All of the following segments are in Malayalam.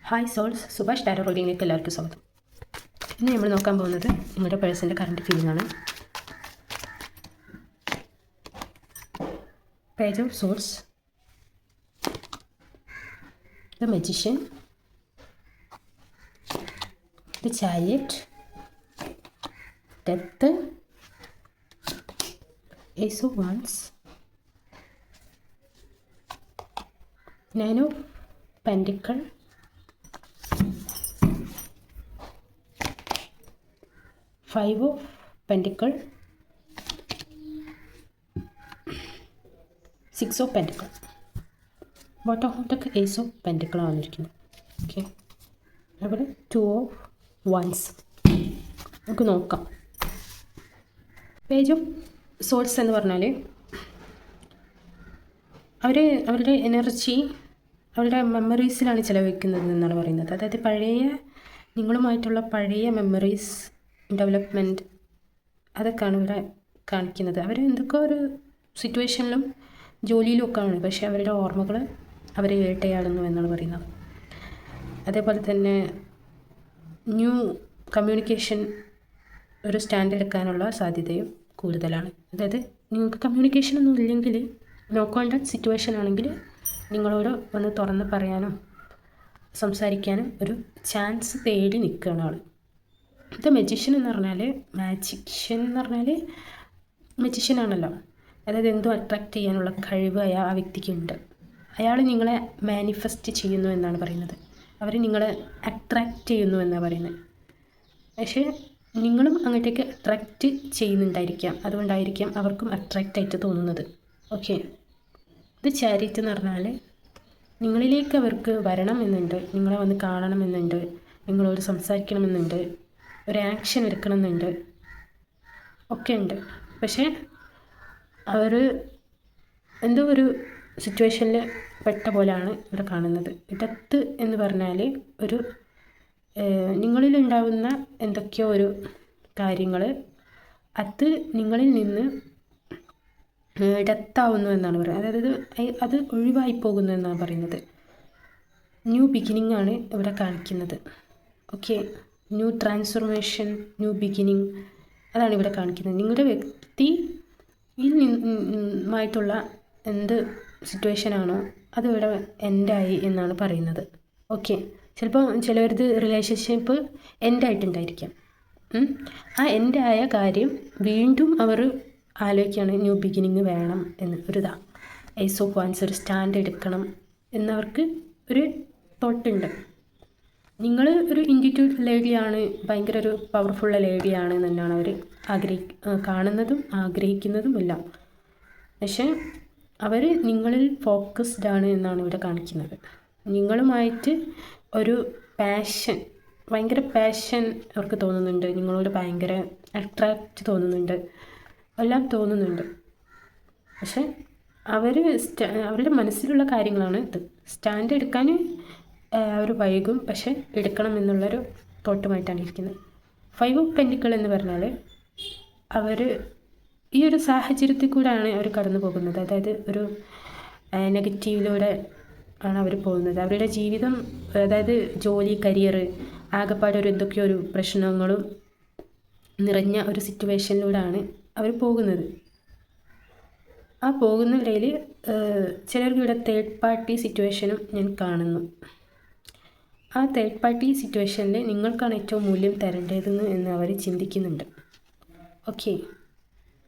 ഹായ് സോൾസ്, സുഭാഷ് ടാരോ റീഡിങ്ങിലേക്ക് എല്ലാവർക്കും സ്വാഗതം. ഇന്ന് നമ്മൾ നോക്കാൻ പോകുന്നത് നിങ്ങളുടെ പേഴ്സൻ്റെ കറണ്ട് ഫീലിംഗ് ആണ്. Page of souls, the magician, the chariot, death, ace of wands, nine of pentacle, five of pentacle, six of pentacle. Bottom of the ace of pentacle വന്നിരിക്കുന്നത്. ഓക്കെ, അവിടെ ടു ഓഫ് വൺസ്. നമുക്ക് നോക്കാം. പേജ് ഓഫ് സോൾസ് എന്ന് പറഞ്ഞാൽ അവരുടെ എനർജി അവരുടെ മെമ്മറീസിലാണ് ചിലവഴിക്കുന്നത് എന്നാണ് പറയുന്നത്. അതായത് നിങ്ങളുമായിട്ടുള്ള പഴയ മെമ്മറീസ്, ഡെവലപ്മെൻറ്റ്, അതൊക്കെയാണ് ഇവിടെ കാണിക്കുന്നത്. അവർ എന്തൊക്കെ ഒരു സിറ്റുവേഷനിലും ജോലിയിലും ഒക്കെയാണ്, പക്ഷേ അവരുടെ ഓർമ്മകൾ അവരെ വേട്ടയാടുന്നു എന്നാണ് പറയുന്നത്. അതേപോലെ തന്നെ ന്യൂ കമ്മ്യൂണിക്കേഷൻ ഒരു സ്റ്റാൻഡ് എടുക്കാനുള്ള സാധ്യതയും കൂടുതലാണ്. അതായത് നിങ്ങൾക്ക് കമ്മ്യൂണിക്കേഷൻ ഒന്നും ഇല്ലെങ്കിൽ, നോ കോണ്ടാക്ട് സിറ്റുവേഷൻ ആണെങ്കിൽ നിങ്ങളോട് ഒന്ന് തുറന്ന് പറയാനും സംസാരിക്കാനും ഒരു ചാൻസ് തേടി നിൽക്കുകയാണ് ആൾ. ഇത് മജീഷ്യൻ എന്ന് പറഞ്ഞാൽ, മജീഷ്യനാണല്ലോ. അതായത് എന്തോ അട്രാക്റ്റ് ചെയ്യാനുള്ള കഴിവ് ആ വ്യക്തിക്കുണ്ട്. അയാൾ നിങ്ങളെ മാനിഫെസ്റ്റ് ചെയ്യുന്നു എന്നാണ് പറയുന്നത്. അവർ നിങ്ങളെ അട്രാക്റ്റ് ചെയ്യുന്നു എന്നാണ് പറയുന്നത്. പക്ഷേ നിങ്ങളും അങ്ങോട്ടേക്ക് അട്രാക്റ്റ് ചെയ്യുന്നുണ്ടായിരിക്കാം. അതുകൊണ്ടായിരിക്കാം അവർക്കും അട്രാക്റ്റായിട്ട് തോന്നുന്നത്. ഓക്കെ, ഇത് ചാരിറ്റി എന്ന് പറഞ്ഞാൽ നിങ്ങളിലേക്ക് അവർക്ക് വരണമെന്നുണ്ട്, നിങ്ങളെ വന്ന് കാണണമെന്നുണ്ട്, നിങ്ങളോട് സംസാരിക്കണമെന്നുണ്ട്, ഒരു ആക്ഷൻ എടുക്കണമെന്നുണ്ട്, ഒക്കെ ഉണ്ട്. പക്ഷേ അവർ എന്തോ ഒരു സിറ്റുവേഷനിൽ പെട്ട പോലെയാണ് ഇവിടെ കാണുന്നത്. ഡെത്ത് എന്ന് പറഞ്ഞാൽ ഒരു നിങ്ങളിലുണ്ടാവുന്ന എന്തൊക്കെയോ ഒരു കാര്യങ്ങൾ അത് നിങ്ങളിൽ നിന്ന് ഡെത്താവുന്നു എന്നാണ് പറയുന്നത്. അതായത് അത് ഒഴിവായി പോകുന്നു എന്നാണ് പറയുന്നത്. ന്യൂ ബിഗിനിങ് ആണ് ഇവിടെ കാണിക്കുന്നത്. Okay, new transformation, new beginning, അതാണ് ഇവിടെ കാണിക്കുന്നത്. നിങ്ങളുടെ വ്യക്തിയിൽ നിന്നുമായിട്ടുള്ള എന്ത് സിറ്റുവേഷനാണോ അതിവിടെ എൻഡായി എന്നാണ് പറയുന്നത്. ഓക്കെ, ചിലപ്പോൾ ചിലവരത് റിലേഷൻഷിപ്പ് എൻഡായിട്ടുണ്ടായിരിക്കാം. ആ എൻഡായ കാര്യം വീണ്ടും അവർ ആലോചിക്കുകയാണ്, ന്യൂ ബിഗിനിങ് വേണം എന്ന്. ഏസ് ഓഫ് വാൻസ്, ഒരു സ്റ്റാൻഡ് എടുക്കണം എന്നവർക്ക് ഒരു തോട്ടുണ്ട്. നിങ്ങൾ ഒരു ഇൻഡിവിജ്വൽ ലേഡിയാണ്, ഭയങ്കര ഒരു പവർഫുള്ള ലേഡിയാണ് എന്നാണ് അവർ കാണുന്നതും ആഗ്രഹിക്കുന്നതും എല്ലാം. പക്ഷേ അവർ നിങ്ങളിൽ ഫോക്കസ്ഡ് ആണ് എന്നാണ് ഇവിടെ കാണിക്കുന്നത്. നിങ്ങളുമായിട്ട് ഒരു ഭയങ്കര പാഷൻ അവർക്ക് തോന്നുന്നുണ്ട്. നിങ്ങളോട് ഭയങ്കര അട്രാക്റ്റ് തോന്നുന്നുണ്ട്, എല്ലാം തോന്നുന്നുണ്ട്. പക്ഷെ അവരുടെ മനസ്സിലുള്ള കാര്യങ്ങളാണ് ഇത്. സ്റ്റാൻഡ് എടുക്കാൻ അവർ വൈകും, പക്ഷെ എടുക്കണം എന്നുള്ളൊരു തോട്ടുമായിട്ടാണ് ഇരിക്കുന്നത്. ഫൈവ് ഓഫ് പെൻറ്റിക്കിൾ എന്ന് പറഞ്ഞാൽ അവർ ഈ ഒരു സാഹചര്യത്തിൽ കൂടെയാണ് അവർ കടന്നു പോകുന്നത്. അതായത് ഒരു നെഗറ്റീവിലൂടെ ആണ് അവർ പോകുന്നത്. അവരുടെ ജീവിതം, അതായത് ജോലി, കരിയർ, ആകെപ്പാടെ എന്തൊക്കെയോ ഒരു പ്രശ്നങ്ങളും നിറഞ്ഞ ഒരു സിറ്റുവേഷനിലൂടെയാണ് അവർ പോകുന്നത്. ആ പോകുന്നതിടയിൽ ചിലർക്ക് ഇവിടെ തേർഡ് പാർട്ടി സിറ്റുവേഷനും ഞാൻ കാണുന്നു. ആ തേർഡ് പാർട്ടി സിറ്റുവേഷനിൽ നിങ്ങൾക്കാണ് ഏറ്റവും മൂല്യം തരേണ്ടതെന്ന് എന്ന് അവർ ചിന്തിക്കുന്നുണ്ട്. ഓക്കെ,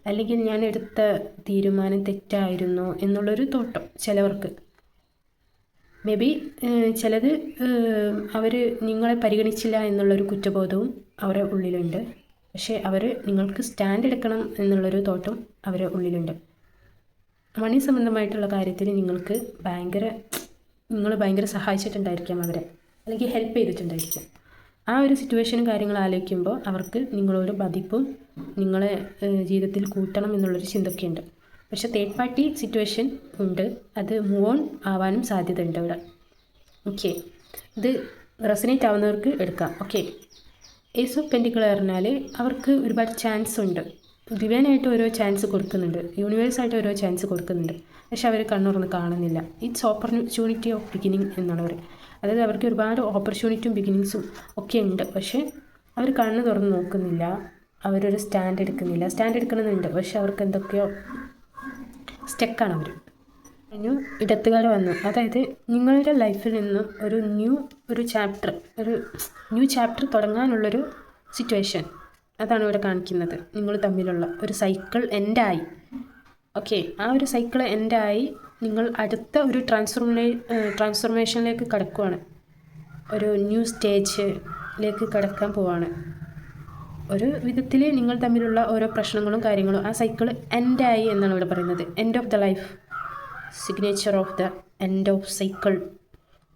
അല്ലെങ്കിൽ ഞാൻ എടുത്ത തീരുമാനം തെറ്റായിരുന്നോ എന്നുള്ളൊരു തോട്ടം ചിലവർക്ക്. മേ ബി ചിലത് അവർ നിങ്ങളെ പരിഗണിച്ചില്ല എന്നുള്ളൊരു കുറ്റബോധവും അവരുടെ ഉള്ളിലുണ്ട്. പക്ഷേ അവർ നിങ്ങൾക്ക് സ്റ്റാൻഡ് എടുക്കണം എന്നുള്ളൊരു തോട്ടം അവരുടെ ഉള്ളിലുണ്ട്. മണി സംബന്ധമായിട്ടുള്ള കാര്യത്തിൽ നിങ്ങൾ ഭയങ്കര സഹായിച്ചിട്ടുണ്ടായിരിക്കാം അവരെ, അല്ലെങ്കിൽ ഹെൽപ്പ് ചെയ്തിട്ടുണ്ടായിരിക്കാം. ആ ഒരു സിറ്റുവേഷനും കാര്യങ്ങൾ ആലോചിക്കുമ്പോൾ അവർക്ക് നിങ്ങളോട് മതിപ്പും നിങ്ങളെ ജീവിതത്തിൽ കൂട്ടണം എന്നുള്ളൊരു ചിന്തയൊക്കെയുണ്ട്. പക്ഷെ തേർഡ് പാർട്ടി സിറ്റുവേഷൻ ഉണ്ട്, അത് മൂവ് ഓൺ ആവാനും സാധ്യത ഉണ്ട് ഇവിടെ. ഓക്കെ, ഇത് റെസനേറ്റ് ആവുന്നവർക്ക് എടുക്കാം. ഓക്കെ, ഏസ് ഓഫ് പെൻറ്റിക്കിൾ പറഞ്ഞാൽ അവർക്ക് ഒരുപാട് ചാൻസ് ഉണ്ട്. ദിവ്യാനായിട്ട് ഓരോ ചാൻസ് കൊടുക്കുന്നുണ്ട്, യൂണിവേഴ്സായിട്ട് ഓരോ ചാൻസ് കൊടുക്കുന്നുണ്ട്. പക്ഷെ അവർ കണ്ണുറന്ന് കാണുന്നില്ല. ഇറ്റ്സ് ഓപ്പർച്യൂണിറ്റി ഓഫ് ബിഗിനിങ് എന്നാണ് പറയുന്നത്. അതായത് അവർക്ക് ഒരുപാട് ഓപ്പർച്യൂണിറ്റിയും ബിഗിനിങ്സും ഒക്കെ ഉണ്ട്. പക്ഷേ അവർ കണ്ണ് തുറന്ന് നോക്കുന്നില്ല, അവരൊരു സ്റ്റാൻഡ് എടുക്കണമെന്നുണ്ട്, പക്ഷെ അവർക്ക് എന്തൊക്കെയോ സ്റ്റക്കാണ് അവർ. കഴിഞ്ഞു ഇടത്തുകാല വന്നു. അതായത് നിങ്ങളുടെ ലൈഫിൽ നിന്ന് ഒരു ന്യൂ ചാപ്റ്റർ തുടങ്ങാനുള്ളൊരു സിറ്റുവേഷൻ, അതാണ് ഇവിടെ കാണിക്കുന്നത്. നിങ്ങൾ തമ്മിലുള്ള ഒരു സൈക്കിൾ എൻഡായി. ഓക്കെ, ആ ഒരു സൈക്കിൾ എൻഡായി നിങ്ങൾ അടുത്ത ഒരു ട്രാൻസ്ഫോർമേഷനിലേക്ക് കടക്കുവാണ്, ഒരു ന്യൂ സ്റ്റേജിലേക്ക് കടക്കാൻ പോവാണ്. ഒരു വിധത്തിൽ നിങ്ങൾ തമ്മിലുള്ള ഓരോ പ്രശ്നങ്ങളും കാര്യങ്ങളും ആ സൈക്കിൾ എൻഡായി എന്നാണ് ഇവിടെ പറയുന്നത്. End of the life, signature of the end of cycle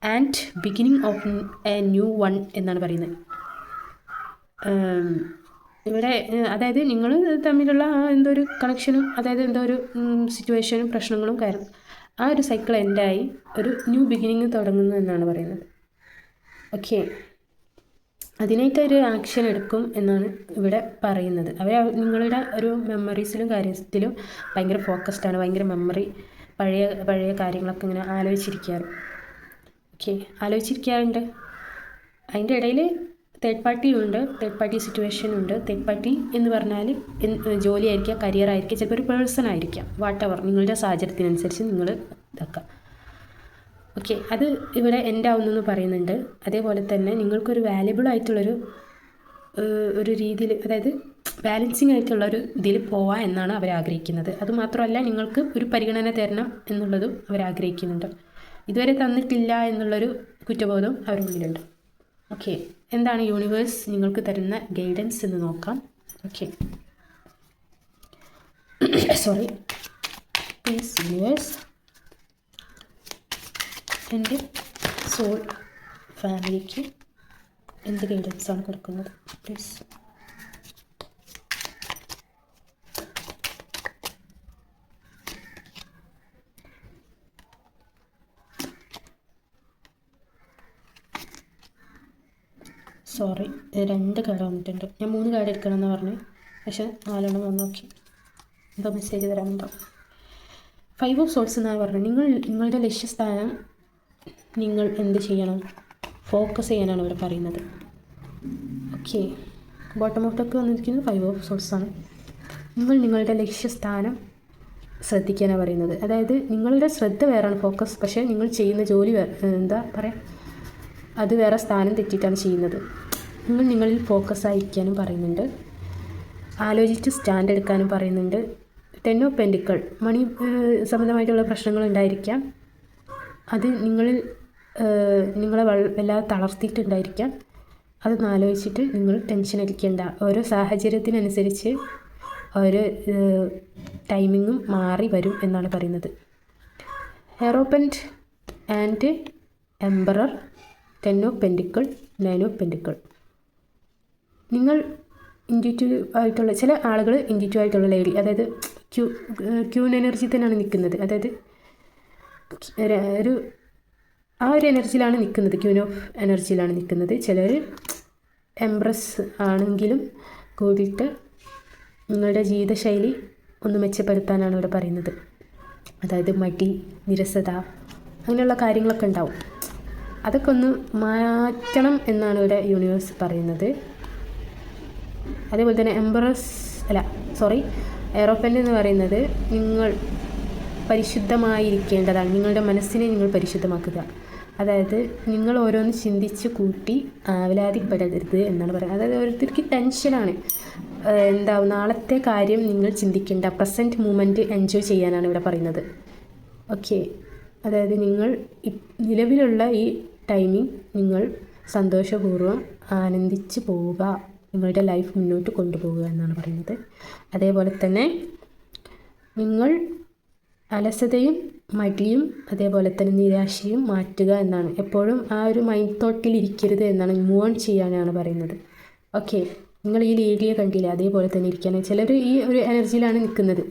and beginning of A new one എന്നാണ് പറയുന്നത് ഇവിടെ. അതായത് നിങ്ങൾ തമ്മിലുള്ള എന്തോ ഒരു കണക്ഷനും, അതായത് എന്തോ ഒരു സിറ്റുവേഷനും പ്രശ്നങ്ങളും കാരണം ആ ഒരു സൈക്കിൾ എൻഡായി ഒരു ന്യൂ ബിഗിനിങ് തുടങ്ങുന്നു എന്നാണ് പറയുന്നത്. ഓക്കെ, അതിനായിട്ട് ഒരു ആക്ഷൻ എടുക്കും എന്നാണ് ഇവിടെ പറയുന്നത്. അവർ നിങ്ങളുടെ ഒരു മെമ്മറീസിലും കാര്യത്തിലും ഭയങ്കര ഫോക്കസ്ഡാണ്, ഭയങ്കര മെമ്മറി, പഴയ കാര്യങ്ങളൊക്കെ ഇങ്ങനെ ആലോചിച്ചിരിക്കാറുണ്ട്. അതിൻ്റെ ഇടയിൽ തേർഡ് പാർട്ടി സിറ്റുവേഷനുണ്ട്. തേർഡ് പാർട്ടി എന്ന് പറഞ്ഞാൽ ജോലി ആയിരിക്കാം, കരിയർ ആയിരിക്കാം, ചിലപ്പോൾ ഒരു പേഴ്സൺ ആയിരിക്കാം, വാട്ടെവർ, നിങ്ങളുടെ സാഹചര്യത്തിനനുസരിച്ച് നിങ്ങൾ ഇതാക്കാം. ഓക്കെ, അത് ഇവിടെ എൻഡ് ആവുന്നെന്ന് പറയുന്നുണ്ട്. അതേപോലെ തന്നെ നിങ്ങൾക്കൊരു വാല്യബിൾ ആയിട്ടുള്ളൊരു രീതിയിൽ, അതായത് ബാലൻസിങ് ആയിട്ടുള്ളൊരു ഇതിൽ പോവാം എന്നാണ് അവർ ആഗ്രഹിക്കുന്നത്. അതുമാത്രമല്ല നിങ്ങൾക്ക് ഒരു പരിഗണന തരണം എന്നുള്ളതും അവർ ആഗ്രഹിക്കുന്നുണ്ട്. ഇതുവരെ തന്നിട്ടില്ല എന്നുള്ളൊരു കുറ്റബോധം അവരുടെ മുന്നിലുണ്ട്. ഓക്കെ, എന്താണ് യൂണിവേഴ്സ് നിങ്ങൾക്ക് തരുന്ന ഗൈഡൻസ് എന്ന് നോക്കാം. ഓക്കെ, സോറി, പ്ലീസ് യൂണിവേഴ്സ്, എൻ്റെ സോൾ ഫാമിലിക്ക് എന്ത് ഗൈഡൻസാണ് കൊടുക്കുന്നത് പ്ലീസ്. സോറി, 2 കാർഡ് വന്നിട്ടുണ്ട്. ഞാൻ 3 കാർഡ് എടുക്കണമെന്ന് പറഞ്ഞു, പക്ഷേ 4 വന്ന് നോക്കി. എന്തോ മെസ്സേജ് തരാനുണ്ടോ? 5 ഓഫ് സോൾസ് എന്നാണ് പറഞ്ഞത്. നിങ്ങളുടെ ലക്ഷ്യസ്ഥാനം നിങ്ങൾ എന്ത് ചെയ്യണം? ഫോക്കസ് ചെയ്യാനാണ് ഇവിടെ പറയുന്നത്. ഓക്കെ, ബോട്ടം ഓഫ് ടക്ക് വന്നിരിക്കുന്നത് 5 ഓഫ് സോൾസ് ആണ്. നിങ്ങളുടെ ലക്ഷ്യസ്ഥാനം ശ്രദ്ധിക്കാനാണ് പറയുന്നത്. അതായത് നിങ്ങളുടെ ശ്രദ്ധ വേറെയാണ്, ഫോക്കസ്, പക്ഷേ നിങ്ങൾ ചെയ്യുന്ന ജോലി എന്താ പറയുക, അത് വേറെ സ്ഥാനം തെറ്റിയിട്ടാണ് ചെയ്യുന്നത്. നിങ്ങളിൽ ഫോക്കസ് ആയിരിക്കാനും പറയുന്നുണ്ട്. ആലോചിച്ച് സ്റ്റാൻഡ് എടുക്കാനും പറയുന്നുണ്ട്. 10 ഓഫ് പെൻറ്റിക്കിൾ, മണി സംബന്ധമായിട്ടുള്ള പ്രശ്നങ്ങൾ ഉണ്ടായിരിക്കാം. അത് നിങ്ങളെ വല്ലാതെ തളർത്തിയിട്ടുണ്ടായിരിക്കാം. അതൊന്ന് ആലോചിച്ചിട്ട് നിങ്ങൾ ടെൻഷൻ അടിക്കേണ്ട. ഓരോ സാഹചര്യത്തിനനുസരിച്ച് ഓരോ ടൈമിങ്ങും മാറി വരും എന്നാണ് പറയുന്നത്. Hierophant and emperor, 10 of pentacle, 9 of pentacle. നിങ്ങൾ ഇൻഡ്യൂറ്റീവ് ആയിട്ടുള്ള ചില ആളുകൾ, ഇൻഡ്യൂറ്റീവ് ആയിട്ടുള്ള ലേഡി, അതായത് ക്യൂൻ എനർജി തന്നെയാണ് നിൽക്കുന്നത്. അതായത് ആ ഒരു എനർജിയിലാണ് നിൽക്കുന്നത്, ക്യൂൻ ഓഫ് എനർജിയിലാണ് നിൽക്കുന്നത്. ചിലർ എംബ്രസ് ആണെങ്കിലും കൂടിയിട്ട് നിങ്ങളുടെ ജീവിതശൈലി ഒന്ന് മെച്ചപ്പെടുത്താനാണ് ഇവിടെ പറയുന്നത്. അതായത് മടി, നിരസത, അങ്ങനെയുള്ള കാര്യങ്ങളൊക്കെ ഉണ്ടാവും. അതൊക്കെ ഒന്ന് മാറ്റണം എന്നാണ് ഇവിടെ യൂണിവേഴ്സ് പറയുന്നത്. അതേപോലെ തന്നെ എയറോഫൻ്റ് എന്ന് പറയുന്നത് നിങ്ങൾ പരിശുദ്ധമായിരിക്കേണ്ടതാണ്. നിങ്ങളുടെ മനസ്സിനെ നിങ്ങൾ പരിശുദ്ധമാക്കുക. അതായത് നിങ്ങൾ ഓരോന്ന് ചിന്തിച്ച് കൂട്ടി ആവലാതിപ്പെടരുത് എന്നാണ് പറയുന്നത്. അതായത് ഓരോരുത്തർക്ക് ടെൻഷനാണ്, നാളത്തെ കാര്യം നിങ്ങൾ ചിന്തിക്കേണ്ട, പ്രസൻറ്റ് മൂമെൻറ്റ് എൻജോയ് ചെയ്യാനാണ് ഇവിടെ പറയുന്നത്. ഓക്കെ, അതായത് നിങ്ങൾ നിലവിലുള്ള ഈ ടൈമിങ് നിങ്ങൾ സന്തോഷപൂർവ്വം ആനന്ദിച്ച് പോവുക, നിങ്ങളുടെ ലൈഫ് മുന്നോട്ട് കൊണ്ടുപോവുക എന്നാണ് പറയുന്നത്. അതേപോലെ തന്നെ നിങ്ങൾ അലസതയും മടിയും അതേപോലെ തന്നെ നിരാശയും മാറ്റുക എന്നാണ്. എപ്പോഴും ആ ഒരു മൈൻഡ് തോട്ടിലിരിക്കരുത് എന്നാണ്, മൂവ് ഓൺ ചെയ്യാനാണ് പറയുന്നത്. ഓക്കെ, നിങ്ങൾ ഈ ലേഡിയെ കണ്ടില്ല, അതേപോലെ തന്നെ ഇരിക്കാൻ. ചിലർ ഈ ഒരു എനർജിയിലാണ് നിൽക്കുന്നത്,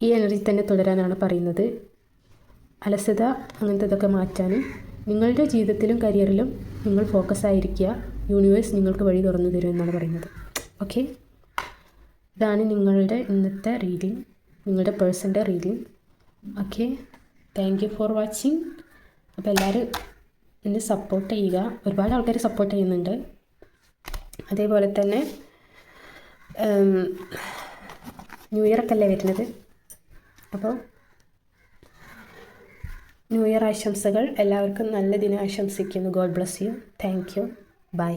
ഈ എനർജി തന്നെ തുടരാനാണ് പറയുന്നത്. അലസത അങ്ങനത്തെ മാറ്റാനും നിങ്ങളുടെ ജീവിതത്തിലും കരിയറിലും നിങ്ങൾ ഫോക്കസ് ആയിരിക്കുക. യൂണിവേഴ്സ് നിങ്ങൾക്ക് വഴി തുറന്നു തരും എന്നാണ് പറയുന്നത്. ഓക്കെ, ഇതാണ് നിങ്ങളുടെ ഇന്നത്തെ റീഡിങ്, നിങ്ങളുടെ പേഴ്സൻ്റെ reading. Okay, thank you for watching. അപ്പോൾ എല്ലാവരും എന്നെ സപ്പോർട്ട് ചെയ്യുക. ഒരുപാട് ആൾക്കാർ സപ്പോർട്ട് ചെയ്യുന്നുണ്ട്. അതേപോലെ തന്നെ ന്യൂ ഇയർ ഒക്കെ അല്ലേ വരുന്നത്, അപ്പോൾ ന്യൂ ഇയർ ആശംസകൾ. എല്ലാവർക്കും നല്ല ദിനം ആശംസിക്കുന്നു. God bless you. Thank you. By.